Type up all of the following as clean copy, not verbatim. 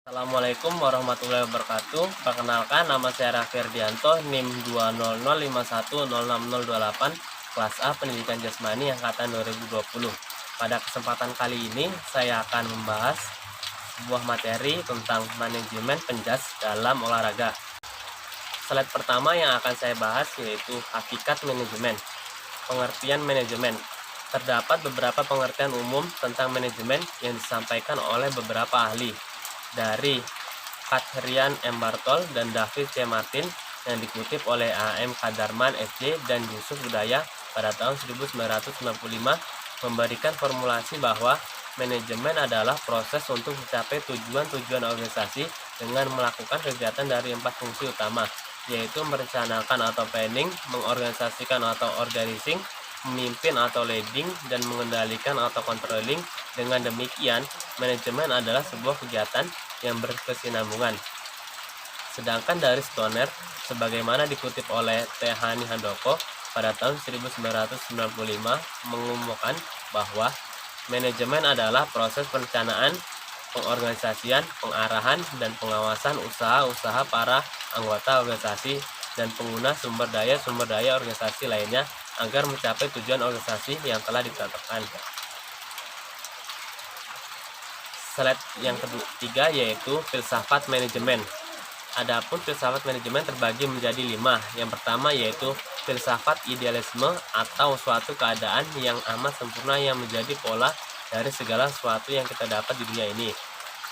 Assalamualaikum warahmatullahi wabarakatuh. Perkenalkan, nama saya Raffi Ardianto, NIM 20051060028, kelas A Pendidikan Jasmani angkatan 2020. Pada kesempatan kali ini, saya akan membahas sebuah materi tentang manajemen penjas dalam olahraga. Slide pertama yang akan saya bahas yaitu hakikat manajemen. Pengertian manajemen. Terdapat beberapa pengertian umum tentang manajemen yang disampaikan oleh beberapa ahli, dari Kathrian M. Bartol dan David C. Martin, yang dikutip oleh A.M. Kadarman S.J. dan Yusuf Budaya pada tahun 1995, memberikan formulasi bahwa manajemen adalah proses untuk mencapai tujuan-tujuan organisasi dengan melakukan kegiatan dari 4 fungsi utama, yaitu merencanakan atau planning, mengorganisasikan atau organizing, memimpin atau leading, dan mengendalikan atau controlling. Dengan demikian, manajemen adalah sebuah kegiatan yang berkesinambungan. Sedangkan dari Stoner, sebagaimana dikutip oleh T. Hani Handoko pada tahun 1995, mengumumkan bahwa manajemen adalah proses perencanaan, pengorganisasian, pengarahan, dan pengawasan usaha-usaha para anggota organisasi dan pengguna sumber daya organisasi lainnya agar mencapai tujuan organisasi yang telah ditetapkan. Slide yang ketiga yaitu filsafat manajemen. Adapun filsafat manajemen terbagi menjadi 5. Yang pertama yaitu filsafat idealisme atau suatu keadaan yang amat sempurna yang menjadi pola dari segala sesuatu yang kita dapat di dunia ini.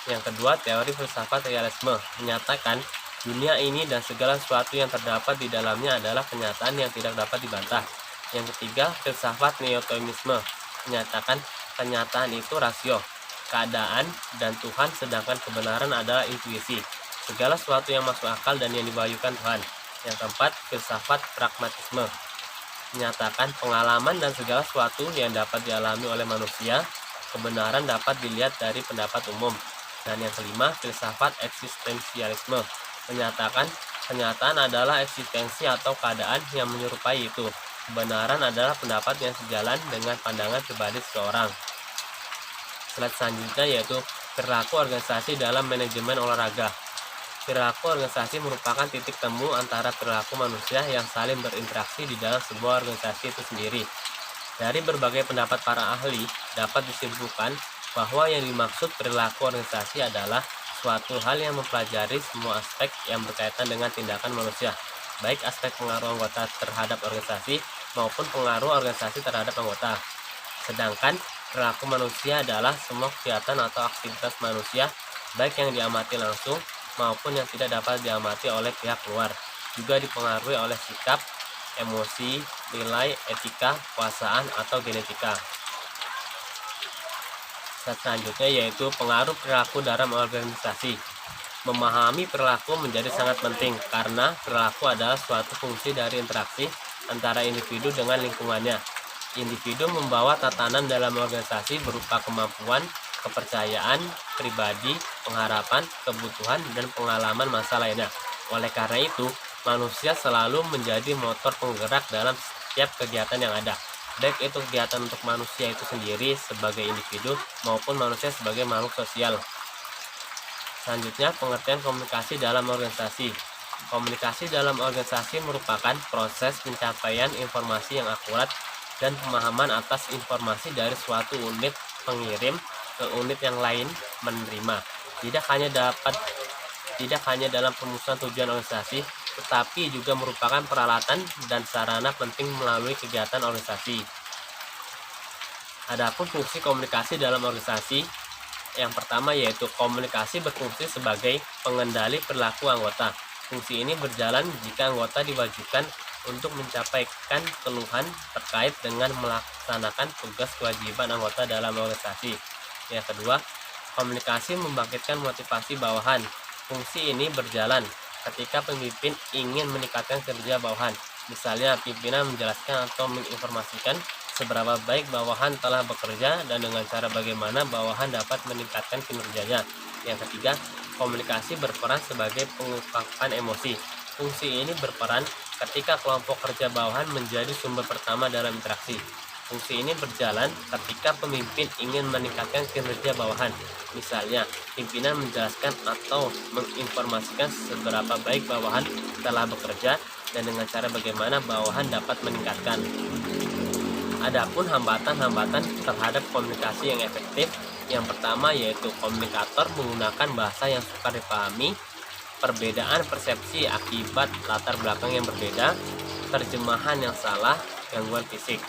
Yang kedua, teori filsafat realisme menyatakan dunia ini dan segala sesuatu yang terdapat di dalamnya adalah kenyataan yang tidak dapat dibantah. Yang ketiga, filsafat neotomisme menyatakan kenyataan itu rasio, keadaan, dan Tuhan, sedangkan kebenaran adalah intuisi, segala sesuatu yang masuk akal dan yang dibahagiakan Tuhan. Yang keempat, filsafat pragmatisme menyatakan pengalaman dan segala sesuatu yang dapat dialami oleh manusia, kebenaran dapat dilihat dari pendapat umum. Dan yang kelima, filsafat eksistensialisme menyatakan kenyataan adalah eksistensi atau keadaan yang menyerupai itu, kebenaran adalah pendapat yang sejalan dengan pandangan pribadi seseorang. Slide selanjutnya yaitu perilaku organisasi dalam manajemen olahraga. Perilaku organisasi merupakan titik temu antara perilaku manusia yang saling berinteraksi di dalam sebuah organisasi itu sendiri. Dari berbagai pendapat para ahli, dapat disimpulkan bahwa yang dimaksud perilaku organisasi adalah suatu hal yang mempelajari semua aspek yang berkaitan dengan tindakan manusia, baik aspek pengaruh anggota terhadap organisasi maupun pengaruh organisasi terhadap anggota. Sedangkan perilaku manusia adalah semua kegiatan atau aktivitas manusia, baik yang diamati langsung maupun yang tidak dapat diamati oleh pihak luar, juga dipengaruhi oleh sikap, emosi, nilai, etika, kekuasaan, atau genetika. Selanjutnya yaitu pengaruh perilaku dalam organisasi. Memahami perilaku menjadi sangat penting karena perilaku adalah suatu fungsi dari interaksi antara individu dengan lingkungannya. Individu membawa tatanan dalam organisasi berupa kemampuan, kepercayaan, pribadi, pengharapan, kebutuhan, dan pengalaman masa lainnya. Oleh karena itu, manusia selalu menjadi motor penggerak dalam setiap kegiatan yang ada, baik itu kegiatan untuk manusia itu sendiri sebagai individu maupun manusia sebagai makhluk sosial. Selanjutnya, pengertian komunikasi dalam organisasi. Komunikasi dalam organisasi merupakan proses pencapaian informasi yang akurat dan pemahaman atas informasi dari suatu unit pengirim ke unit yang lain menerima. Tidak hanya dalam perumusan tujuan organisasi, tetapi juga merupakan peralatan dan sarana penting melalui kegiatan organisasi. Adapun fungsi komunikasi dalam organisasi, yang pertama yaitu komunikasi berfungsi sebagai pengendali perilaku anggota. Fungsi ini berjalan jika anggota diwajibkan untuk menyampaikan keluhan terkait dengan melaksanakan tugas kewajiban anggota dalam organisasi. Yang kedua, komunikasi membangkitkan motivasi bawahan. Fungsi ini berjalan ketika pemimpin ingin meningkatkan kerja bawahan. Misalnya, pimpinan menjelaskan atau menginformasikan seberapa baik bawahan telah bekerja dan dengan cara bagaimana bawahan dapat meningkatkan kinerjanya. Yang ketiga, komunikasi berperan sebagai pengungkapkan emosi. Fungsi ini berperan ketika kelompok kerja bawahan menjadi sumber pertama dalam interaksi. Fungsi ini berjalan ketika pemimpin ingin meningkatkan kinerja bawahan. Misalnya, pimpinan menjelaskan atau menginformasikan seberapa baik bawahan telah bekerja dan dengan cara bagaimana bawahan dapat meningkatkan. Adapun hambatan-hambatan terhadap komunikasi yang efektif, yang pertama yaitu komunikator menggunakan bahasa yang sukar dipahami, perbedaan persepsi akibat latar belakang yang berbeda, terjemahan yang salah, gangguan fisik.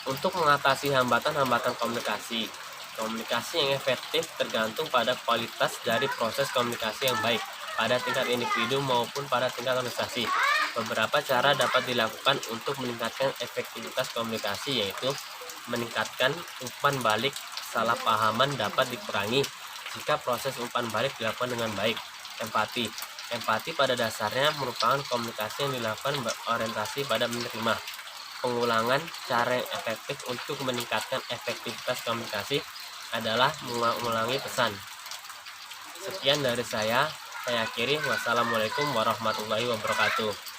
Untuk mengatasi hambatan-hambatan komunikasi, komunikasi yang efektif tergantung pada kualitas dari proses komunikasi yang baik pada tingkat individu maupun pada tingkat organisasi. Beberapa cara dapat dilakukan untuk meningkatkan efektivitas komunikasi, yaitu meningkatkan umpan balik. Salah pahaman dapat dikurangi jika proses umpan balik dilakukan dengan baik. Empati. Empati pada dasarnya merupakan komunikasi yang dilakukan berorientasi pada menerima. Pengulangan cara yang efektif untuk meningkatkan efektivitas komunikasi adalah mengulangi pesan. Sekian dari saya akhiri. Wassalamualaikum warahmatullahi wabarakatuh.